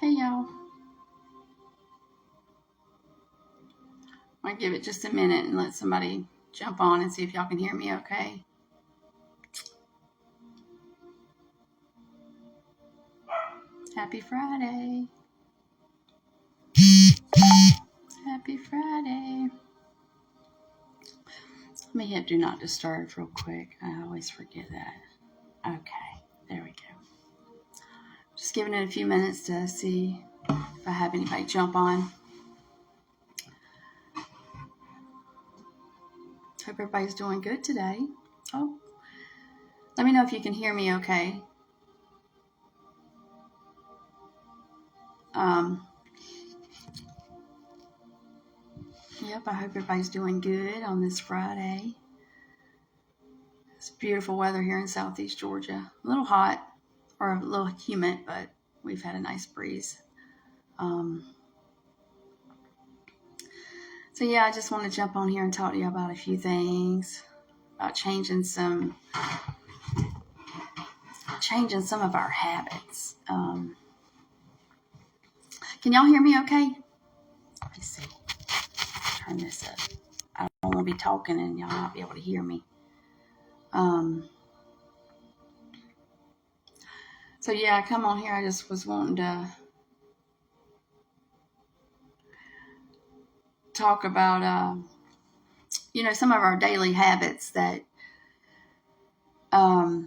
Hey y'all, I'm gonna give it just a minute and let somebody jump on and see if y'all can hear me okay. Happy Friday. Happy Friday. Let me hit do not disturb real quick. I always forget that. Okay, there we go. Just giving it a few minutes to see if I have anybody jump on. Hope everybody's doing good today. Oh, let me know if you can hear me okay. Yep, I hope everybody's doing good on this Friday. It's beautiful weather here in southeast Georgia. A little hot or a little humid, but we've had a nice breeze. So yeah, I just want to jump on here and talk to you about a few things, about changing some of our habits. Can y'all hear me okay? Let me see. Turn this up. I don't want to be talking and y'all not be able to hear me. So yeah, I come on here. I just was wanting to talk about, some of our daily habits that, like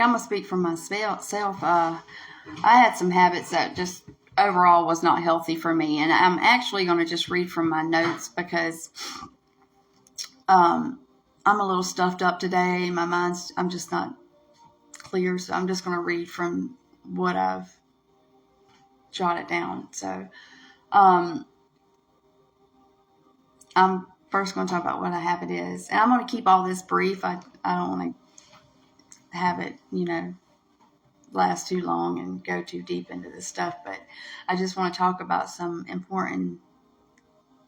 I'm gonna speak for myself. I had some habits that just overall was not healthy for me, and I'm actually going to just read from my notes because I'm a little stuffed up today. I'm just not clear, so I'm just going to read from what I've jotted down. So I'm first going to talk about what a habit is, and I'm going to keep all this brief. I don't want to have it, last too long and go too deep into this stuff, but I just want to talk about some important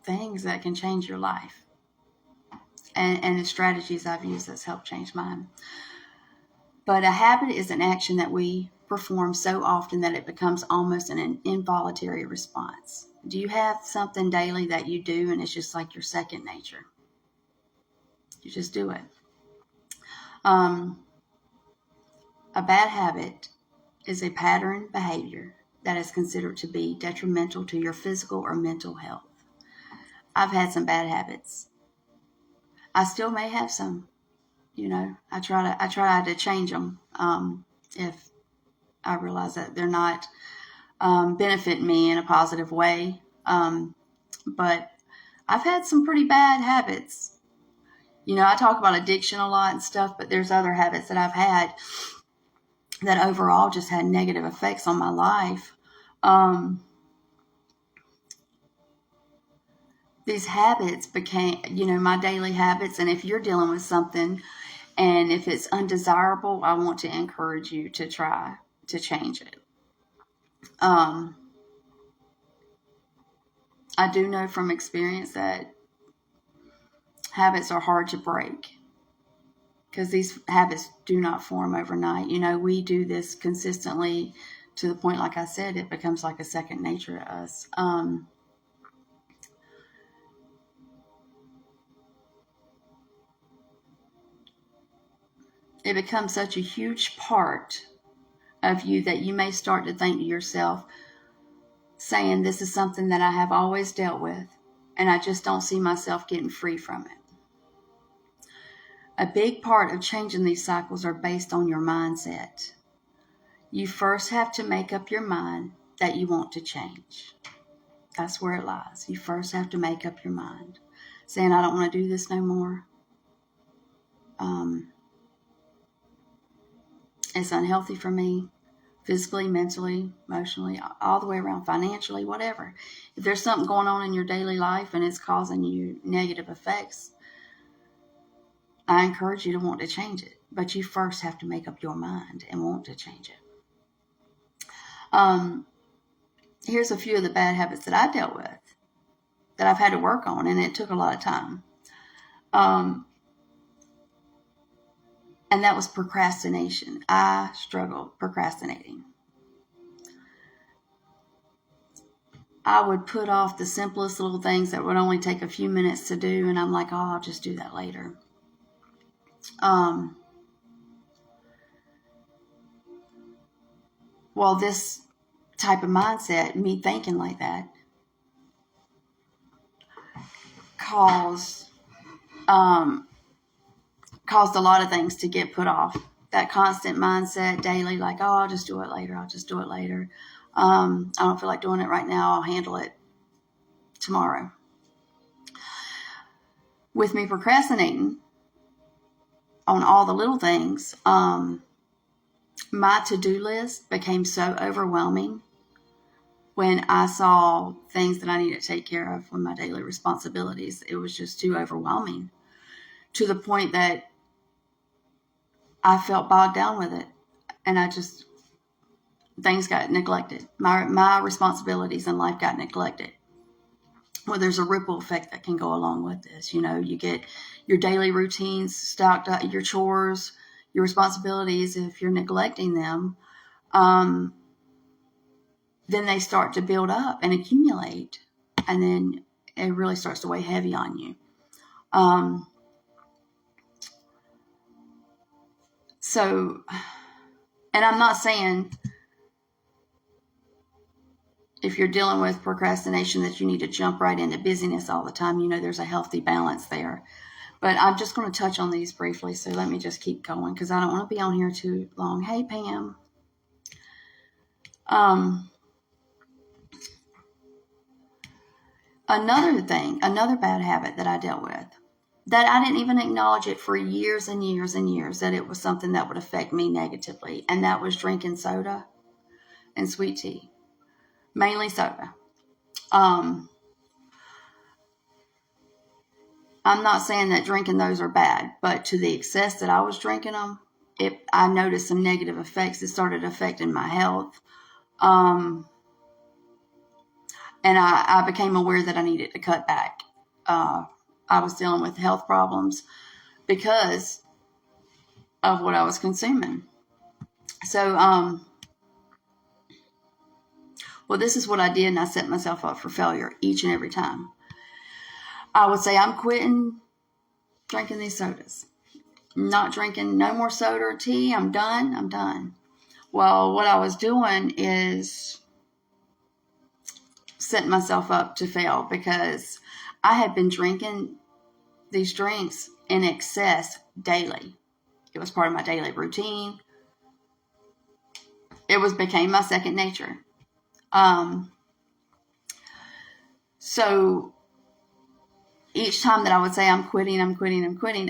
things that can change your life and the strategies I've used that's helped change mine. But a habit is an action that we perform so often that it becomes almost an involuntary response. Do you have something daily that you do and it's just like your second nature? You just do it. A bad habit is a pattern behavior that is considered to be detrimental to your physical or mental health. I've had some bad habits. I still may have some. I try to change them if I realize that they're not benefiting me in a positive way. But I've had some pretty bad habits. I talk about addiction a lot and stuff, but there's other habits that I've had that overall just had negative effects on my life. These habits became, my daily habits. And if you're dealing with something and if it's undesirable, I want to encourage you to try to change it. I do know from experience that habits are hard to break because these habits do not form overnight. We do this consistently to the point, like I said, it becomes like a second nature to us. It becomes such a huge part of you that you may start to think to yourself, saying, this is something that I have always dealt with, and I just don't see myself getting free from it. A big part of changing these cycles are based on your mindset. You first have to make up your mind that you want to change. That's where it lies. You first have to make up your mind, saying, I don't want to do this no more. It's unhealthy for me, physically, mentally, emotionally, all the way around, financially, whatever. If there's something going on in your daily life and it's causing you negative effects, I encourage you to want to change it. But you first have to make up your mind and want to change it. Here's a few of the bad habits that I dealt with that I've had to work on, and it took a lot of time. And that was procrastination. I struggled procrastinating. I would put off the simplest little things that would only take a few minutes to do, and I'm like, oh, I'll just do that later. Well, this type of mindset, me thinking like that, caused a lot of things to get put off. That constant mindset daily, like, oh, I'll just do it later. I'll just do it later. I don't feel like doing it right now. I'll handle it tomorrow. With me procrastinating on all the little things, my to-do list became so overwhelming when I saw things that I needed to take care of with my daily responsibilities. It was just too overwhelming, to the point that I felt bogged down with it, and things got neglected. My responsibilities in life got neglected. Well, there's a ripple effect that can go along with this. You get your daily routines stocked up, your chores, your responsibilities. If you're neglecting them, then they start to build up and accumulate, and then it really starts to weigh heavy on you. And I'm not saying if you're dealing with procrastination that you need to jump right into busyness all the time. There's a healthy balance there. But I'm just going to touch on these briefly, so let me just keep going because I don't want to be on here too long. Hey, Pam. Another bad habit that I dealt with, that I didn't even acknowledge it for years and years and years, that it was something that would affect me negatively, and that was drinking soda and sweet tea. Mainly soda. I'm not saying that drinking those are bad, but to the excess that I was drinking them, I noticed some negative effects. It started affecting my health. And I became aware that I needed to cut back. I was dealing with health problems because of what I was consuming. So, well, this is what I did, and I set myself up for failure each and every time. I would say, I'm quitting drinking these sodas. Not drinking no more soda or tea. I'm done. Well, what I was doing is setting myself up to fail, because I had been drinking these drinks in excess daily. It was part of my daily routine. It became my second nature. So each time that I would say I'm quitting,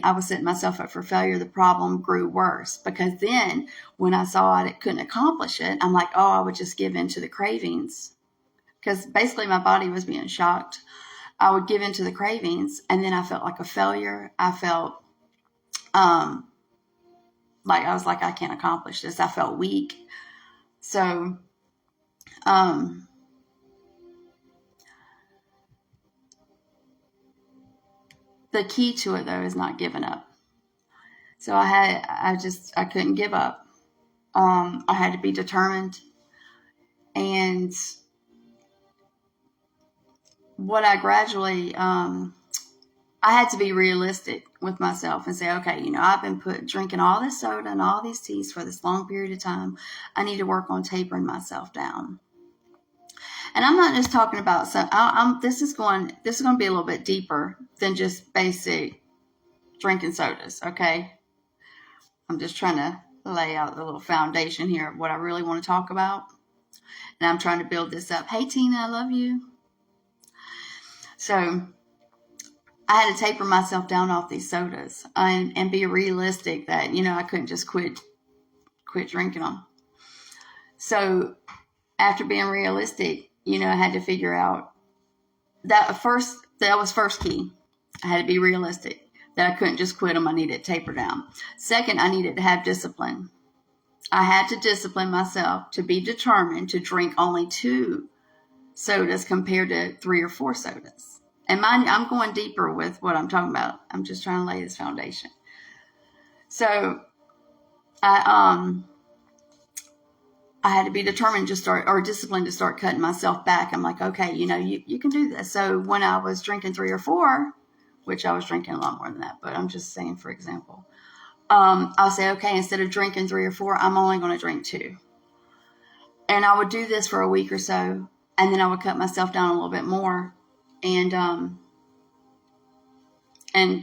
I was setting myself up for failure. The problem grew worse, because then when I saw I couldn't accomplish it, I'm like, oh, I would just give in to the cravings, because basically my body was being shocked. I would give in to the cravings, and then I felt like a failure. I felt like I can't accomplish this. I felt weak. So the key to it, though, is not giving up. So I couldn't give up. I had to be determined. And what I gradually, I had to be realistic with myself and say, okay, I've been drinking all this soda and all these teas for this long period of time. I need to work on tapering myself down. And I'm not just talking about, this is going to be a little bit deeper than just basic drinking sodas. Okay. I'm just trying to lay out the little foundation here of what I really want to talk about. And I'm trying to build this up. Hey, Tina, I love you. So I had to taper myself down off these sodas and be realistic that, I couldn't just quit drinking them. So after being realistic, I had to figure out that was first key. I had to be realistic that I couldn't just quit them. I needed to taper down. Second, I needed to have discipline. I had to discipline myself to be determined to drink only 2 sodas compared to 3 or 4 sodas. And mind, I'm going deeper with what I'm talking about. I'm just trying to lay this foundation. So I had to be determined to start, or disciplined to start cutting myself back. I'm like, okay, you can do this. So when I was drinking 3 or 4, which I was drinking a lot more than that, but I'm just saying, for example, I'll say, okay, instead of drinking 3 or 4, I'm only going to drink 2. And I would do this for a week or so, and then I would cut myself down a little bit more, and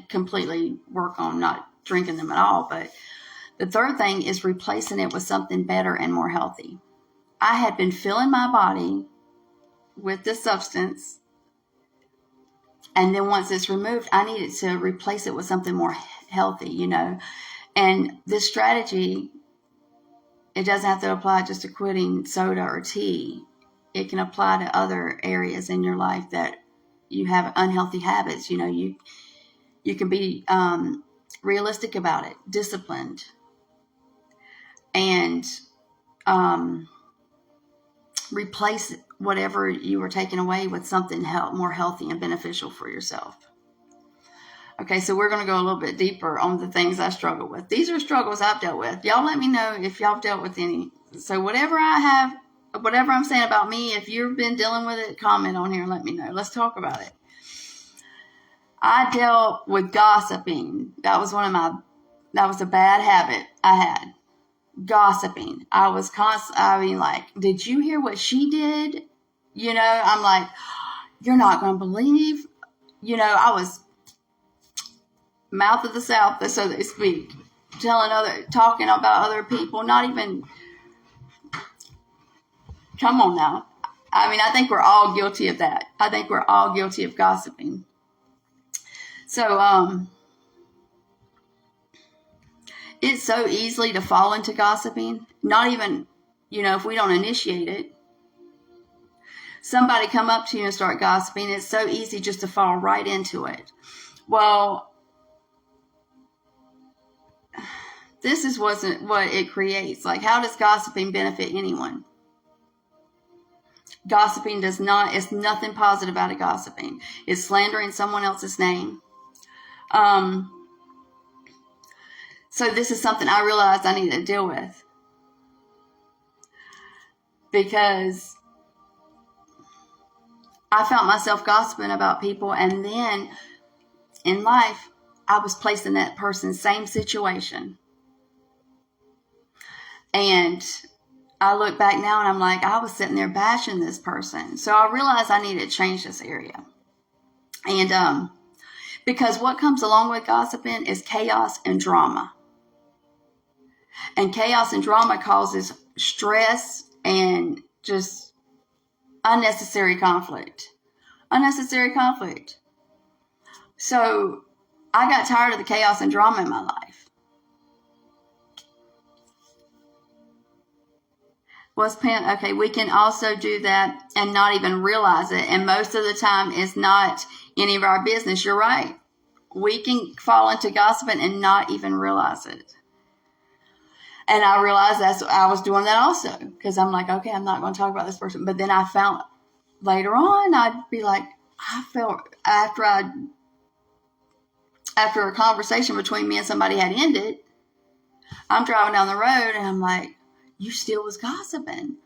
completely work on not drinking them at all. But the third thing is replacing it with something better and more healthy. I had been filling my body with this substance, and then once it's removed, I needed to replace it with something more healthy, And this strategy, it doesn't have to apply just to quitting soda or tea. It can apply to other areas in your life that you have unhealthy habits. You can be realistic about it, disciplined, and replace whatever you were taking away with something more healthy and beneficial for yourself. Okay, so we're going to go a little bit deeper on the things I struggle with. These are struggles I've dealt with. Y'all let me know if y'all dealt with any. So whatever I'm saying about me, if you've been dealing with it, comment on here and let me know. Let's talk about it. I dealt with gossiping. That was a bad habit I had. Gossiping. I was like, did you hear what she did? I'm like, you're not going to believe. I was mouth of the South, so they speak, talking about other people, not even, come on now. I think we're all guilty of that. I think we're all guilty of gossiping. So, it's so easily to fall into gossiping, not even, if we don't initiate it. Somebody come up to you and start gossiping, it's so easy just to fall right into it. Well, this wasn't what it creates. Like, how does gossiping benefit anyone? Gossiping it's nothing positive about it. Gossiping. It's slandering someone else's name. So this is something I realized I needed to deal with, because I found myself gossiping about people, and then in life, I was placed in that person's same situation. And I look back now and I'm like, I was sitting there bashing this person. So I realized I needed to change this area. And because what comes along with gossiping is chaos and drama. And chaos and drama causes stress and just unnecessary conflict. So I got tired of the chaos and drama in my life. Okay, we can also do that and not even realize it. And most of the time, it's not any of our business. You're right. We can fall into gossiping and not even realize it. And I realized I was doing that also, because I'm like, okay, I'm not going to talk about this person. But then I found later on, I'd be like, I felt after a conversation between me and somebody had ended, I'm driving down the road and I'm like, you still was gossiping.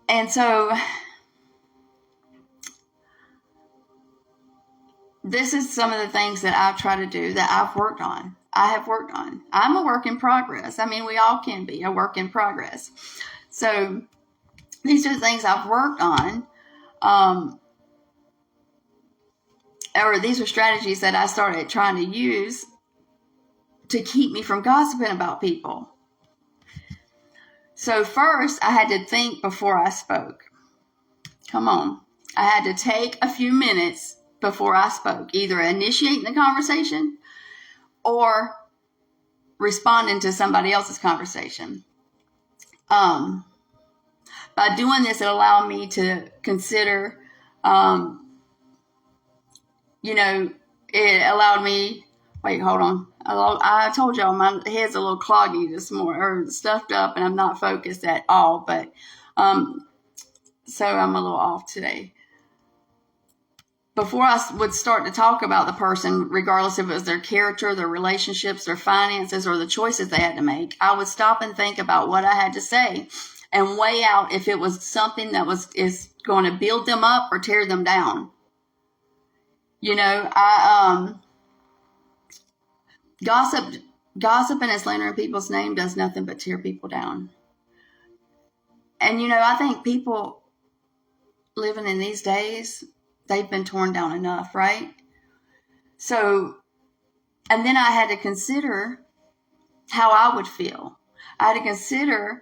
And so this is some of the things that I've tried to do, that I have worked on. I'm a work in progress. We all can be a work in progress. So these are the things I've worked on. Or these are strategies that I started trying to use to keep me from gossiping about people. So first, I had to think before I spoke. Come on. I had to take a few minutes before I spoke, either initiating the conversation or responding to somebody else's conversation. By doing this, it allowed me to consider, it allowed me, wait, hold on. I told y'all my head's a little cloggy this morning, or stuffed up, and I'm not focused at all, but so I'm a little off today. before I would start to talk about the person, regardless if it was their character, their relationships, their finances, or the choices they had to make, I would stop and think about what I had to say and weigh out if it was something that is going to build them up or tear them down. Gossiping and slandering people's name does nothing but tear people down. And I think people living in these days, they've been torn down enough, right? So, and then I had to consider how I would feel. I had to consider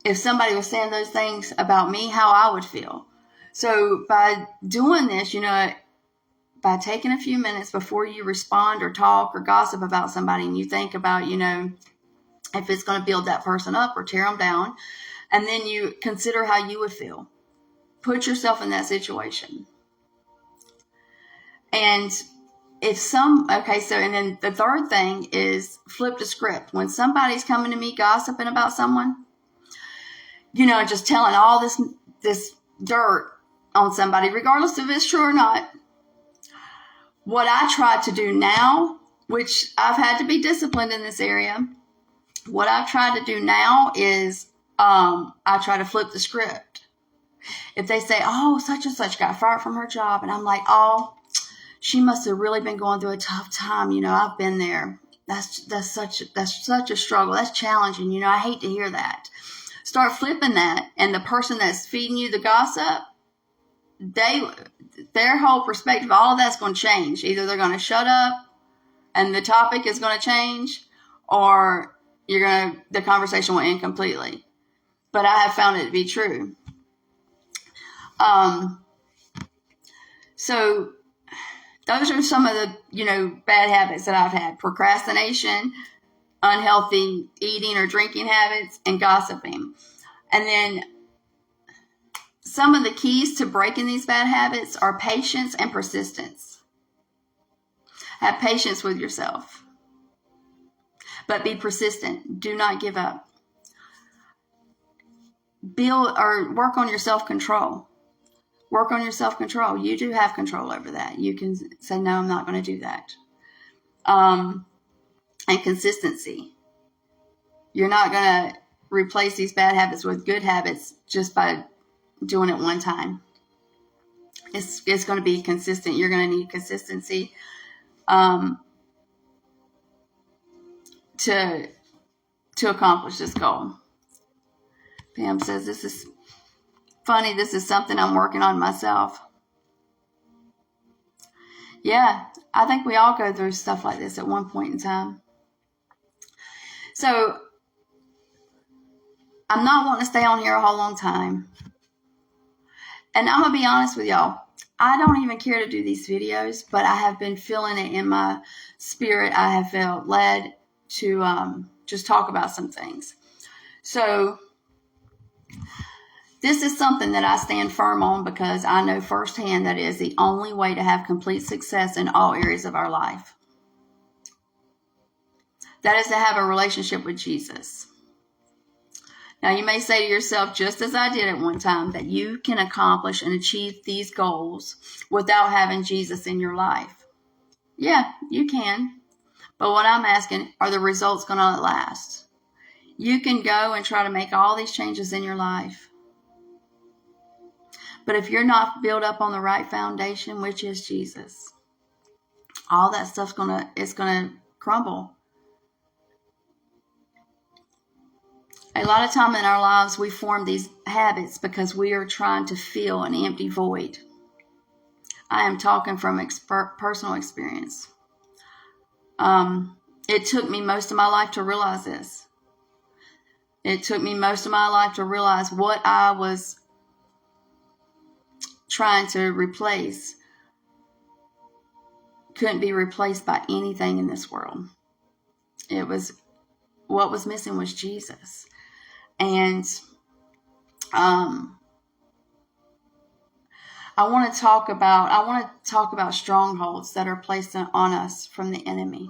if somebody was saying those things about me, how I would feel. So by doing this, by taking a few minutes before you respond or talk or gossip about somebody, and you think about, if it's going to build that person up or tear them down, and then you consider how you would feel. Put yourself in that situation. And and then the third thing is flip the script. When somebody's coming to me gossiping about someone, just telling all this dirt on somebody, regardless if it's true or not, what I try to do now, which I've had to be disciplined in this area, what I've tried to do now is I try to flip the script. If they say, oh, such and such got fired from her job, and I'm like, oh, she must have really been going through a tough time. I've been there. That's such a struggle. That's challenging. I hate to hear that. Start flipping that, and the person that's feeding you the gossip, their whole perspective, all of that's going to change. Either they're going to shut up, and the topic is going to change, or the conversation will end completely. But I have found it to be true. So those are some of the, bad habits that I've had: procrastination, unhealthy eating or drinking habits, and gossiping. And then some of the keys to breaking these bad habits are patience and persistence. Have patience with yourself, but be persistent. Do not give up. Build or work on your self-control. Work on your self-control. You do have control over that. You can say, no, I'm not going to do that. And consistency. You're not going to replace these bad habits with good habits just by doing it one time. It's going to be consistent. You're going to need consistency to accomplish this goal. Pam says, this is funny. This is something I'm working on myself. Yeah, I think we all go through stuff like this at one point in time. So I'm not wanting to stay on here a whole long time. And I'm going to be honest with y'all. I don't even care to do these videos, but I have been feeling it in my spirit. I have felt led to just talk about some things. So this is something that I stand firm on because I know firsthand that it is the only way to have complete success in all areas of our life. That is to have a relationship with Jesus. Now, you may say to yourself, just as I did at one time, that you can accomplish and achieve these goals without having Jesus in your life. Yeah, you can. But what I'm asking, are the results going to last? You can go and try to make all these changes in your life. But if you're not built up on the right foundation, which is Jesus, all that stuff's going to crumble. A lot of time in our lives, we form these habits because we are trying to fill an empty void. I am talking from personal experience. It took me most of my life to realize this. It took me most of my life to realize what I was trying to replace couldn't be replaced by anything in this world. What was missing was Jesus. And I want to talk about strongholds that are placed on us from the enemy.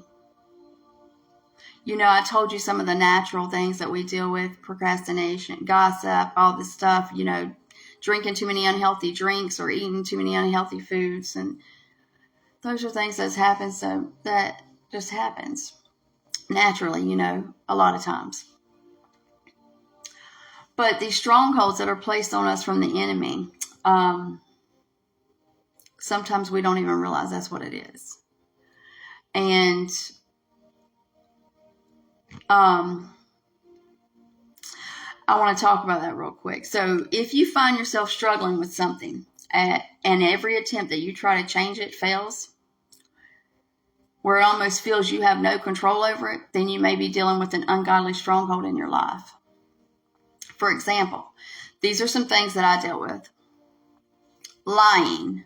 I told you some of the natural things that we deal with: procrastination, gossip, all this stuff, drinking too many unhealthy drinks or eating too many unhealthy foods. And those are things that happen. So that just happens naturally, a lot of times. But these strongholds that are placed on us from the enemy, sometimes we don't even realize that's what it is. And I want to talk about that real quick. So if you find yourself struggling with something and every attempt that you try to change it fails, where it almost feels you have no control over it, then you may be dealing with an ungodly stronghold in your life. For example, these are some things that I dealt with. Lying.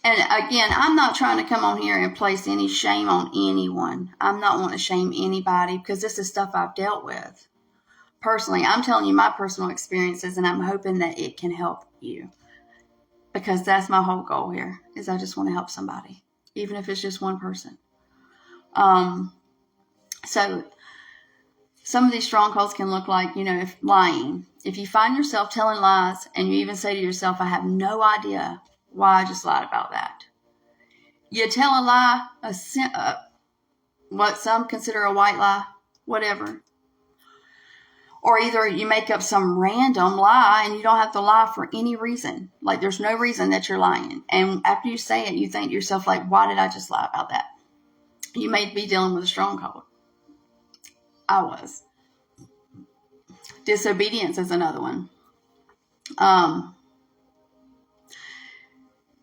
And again, I'm not trying to come on here and place any shame on anyone. I'm not wanting to shame anybody because this is stuff I've dealt with. Personally, I'm telling you my personal experiences, and I'm hoping that it can help you. Because that's my whole goal here, is I just want to help somebody, even if it's just one person. So some of these strongholds can look like, if lying. If you find yourself telling lies and you even say to yourself, I have no idea why I just lied about that. You tell a lie, what some consider a white lie, whatever. Or either you make up some random lie and you don't have to lie for any reason. Like there's no reason that you're lying. And after you say it, you think to yourself, like, why did I just lie about that? You may be dealing with a stronghold. I was. Disobedience is another one.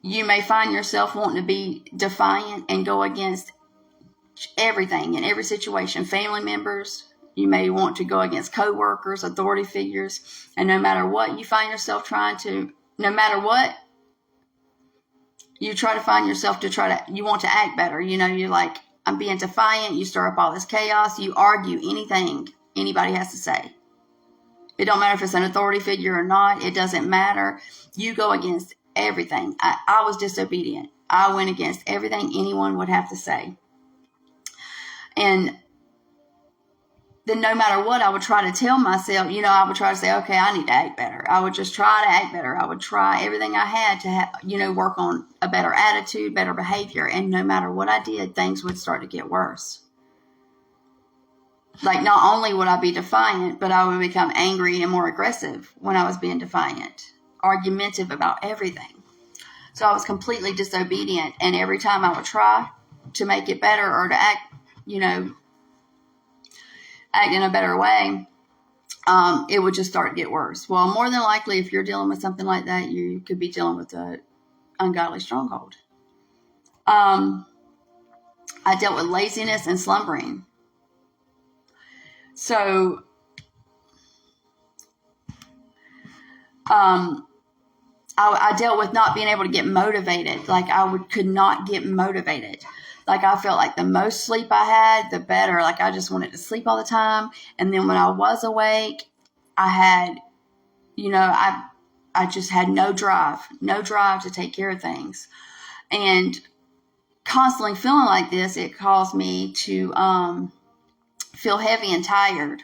You may find yourself wanting to be defiant and go against everything in every situation. Family members, you may want to go against co-workers, authority figures, and no matter what, you find yourself no matter what, you try to find yourself you want to act better. You're like, I'm being defiant. You stir up all this chaos. You argue anything anybody has to say. It don't matter if it's an authority figure or not. It doesn't matter. You go against everything. I was disobedient. I went against everything anyone would have to say. And then no matter what, I would try to tell myself, I would try to say, okay, I need to act better. I would just try to act better. I would try everything I had to work on a better attitude, better behavior. And no matter what I did, things would start to get worse. Like not only would I be defiant, but I would become angry and more aggressive when I was being defiant, argumentative about everything. So I was completely disobedient. And every time I would try to make it better or to act, act in a better way, it would just start to get worse. Well, more than likely, if you're dealing with something like that, you could be dealing with an ungodly stronghold. I dealt with laziness and slumbering. So, I dealt with not being able to get motivated. Like could not get motivated. Like I felt like the most sleep I had, the better. Like I just wanted to sleep all the time. And then when I was awake, I had, I just had no drive to take care of things. And constantly feeling like this, it caused me to feel heavy and tired.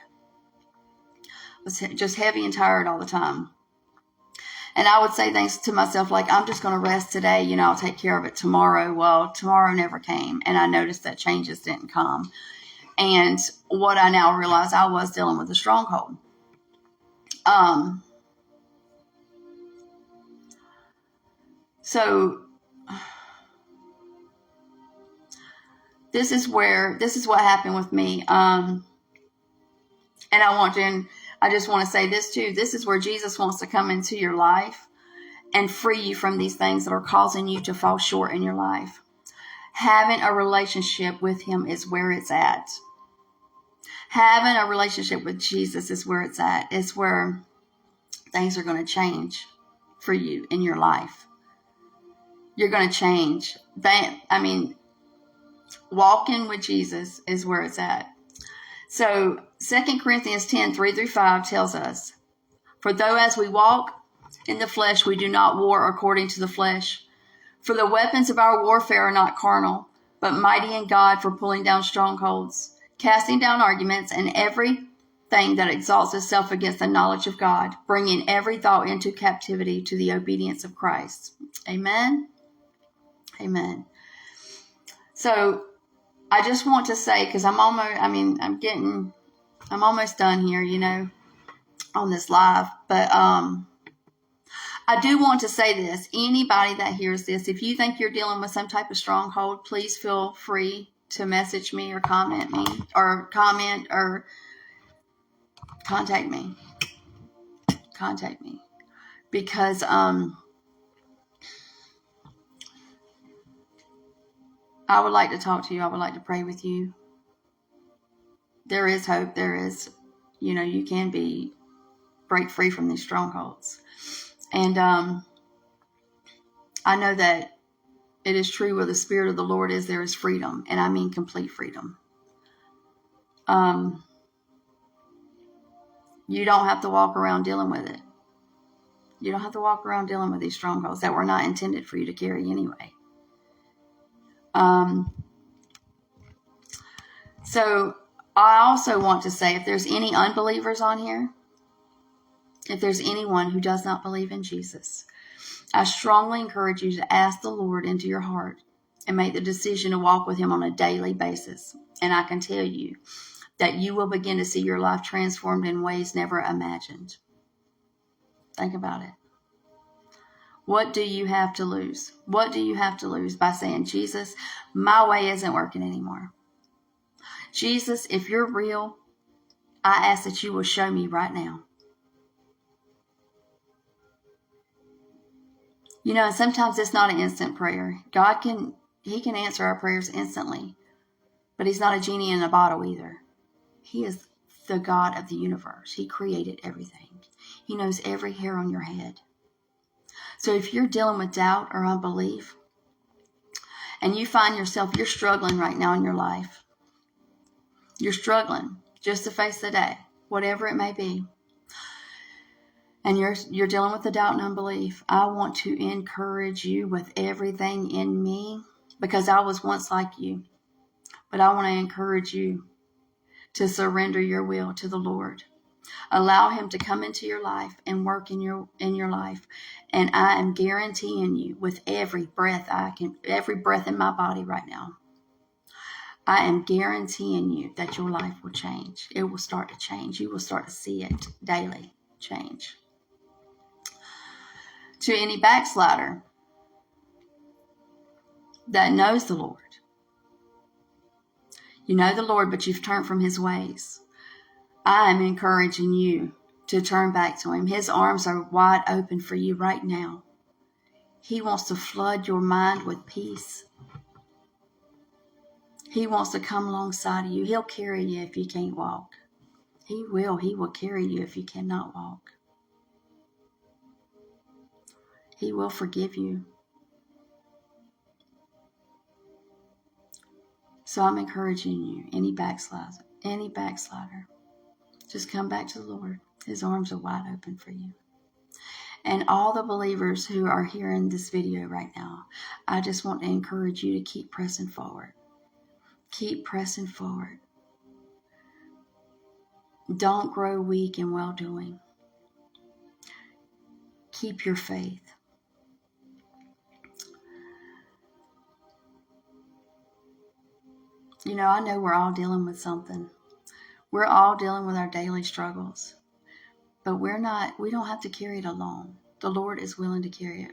I was just heavy and tired all the time. And I would say things to myself like, I'm just going to rest today. I'll take care of it tomorrow. Well, tomorrow never came. And I noticed that changes didn't come. And what I now realize, I was dealing with a stronghold. So this is what happened with me. And I just want to say this too. This is where Jesus wants to come into your life and free you from these things that are causing you to fall short in your life. Having a relationship with him is where it's at. Having a relationship with Jesus is where it's at. It's where things are going to change for you in your life. You're going to change. Walking with Jesus is where it's at. So 2 Corinthians 10:3-5 tells us, for though as we walk in the flesh, we do not war according to the flesh. For the weapons of our warfare are not carnal, but mighty in God for pulling down strongholds, casting down arguments and every thing that exalts itself against the knowledge of God, bringing every thought into captivity to the obedience of Christ. Amen. Amen. So I just want to say, because I'm almost done here, on this live, but I do want to say this. Anybody that hears this, if you think you're dealing with some type of stronghold, please feel free to message me or comment or contact me. Because I would like to talk to you. I would like to pray with you. There is hope. There is, you can break free from these strongholds. And I know that it is true where the Spirit of the Lord is, there is freedom. And I mean complete freedom. You don't have to walk around dealing with it. You don't have to walk around dealing with these strongholds that were not intended for you to carry anyway. So I also want to say, if there's any unbelievers on here, if there's anyone who does not believe in Jesus, I strongly encourage you to ask the Lord into your heart and make the decision to walk with Him on a daily basis. And I can tell you that you will begin to see your life transformed in ways never imagined. Think about it. What do you have to lose? What do you have to lose by saying, Jesus, my way isn't working anymore? Jesus, if you're real, I ask that you will show me right now. Sometimes it's not an instant prayer. He can answer our prayers instantly, but He's not a genie in a bottle either. He is the God of the universe. He created everything. He knows every hair on your head. So if you're dealing with doubt or unbelief, and you find yourself, you're struggling right now in your life, you're struggling just to face the day, whatever it may be, and you're dealing with the doubt and unbelief, I want to encourage you with everything in me, because I was once like you. But I want to encourage you to surrender your will to the Lord. Allow Him to come into your life and work in your life. And I am guaranteeing you, with every breath in my body right now, I am guaranteeing you that your life will change. It will start to change. You will start to see it daily change. To any backslider that knows the Lord, you know the Lord, but you've turned from His ways, I am encouraging you to turn back to Him. His arms are wide open for you right now. He wants to flood your mind with peace. He wants to come alongside of you. He'll carry you if you can't walk. He will. He will carry you if you cannot walk. He will forgive you. So I'm encouraging you, any backslider, just come back to the Lord. His arms are wide open for you. And all the believers who are hearing this video right now, I just want to encourage you to keep pressing forward. Keep pressing forward. Don't grow weak in well-doing. Keep your faith. I know we're all dealing with something. We're all dealing with our daily struggles. But we don't have to carry it alone. The Lord is willing to carry it.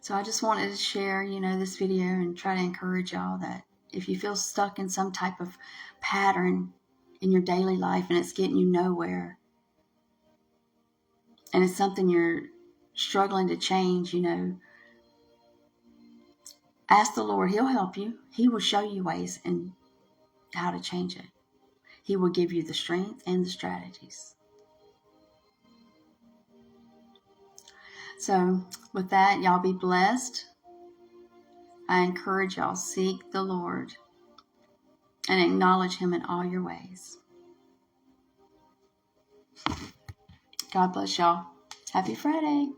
So I just wanted to share, this video and try to encourage y'all that if you feel stuck in some type of pattern in your daily life and it's getting you nowhere, and it's something you're struggling to change, ask the Lord. He'll help you. He will show you ways and how to change it. He will give you the strength and the strategies. So with that, y'all be blessed. I encourage y'all, seek the Lord and acknowledge Him in all your ways. God bless y'all. Happy Friday.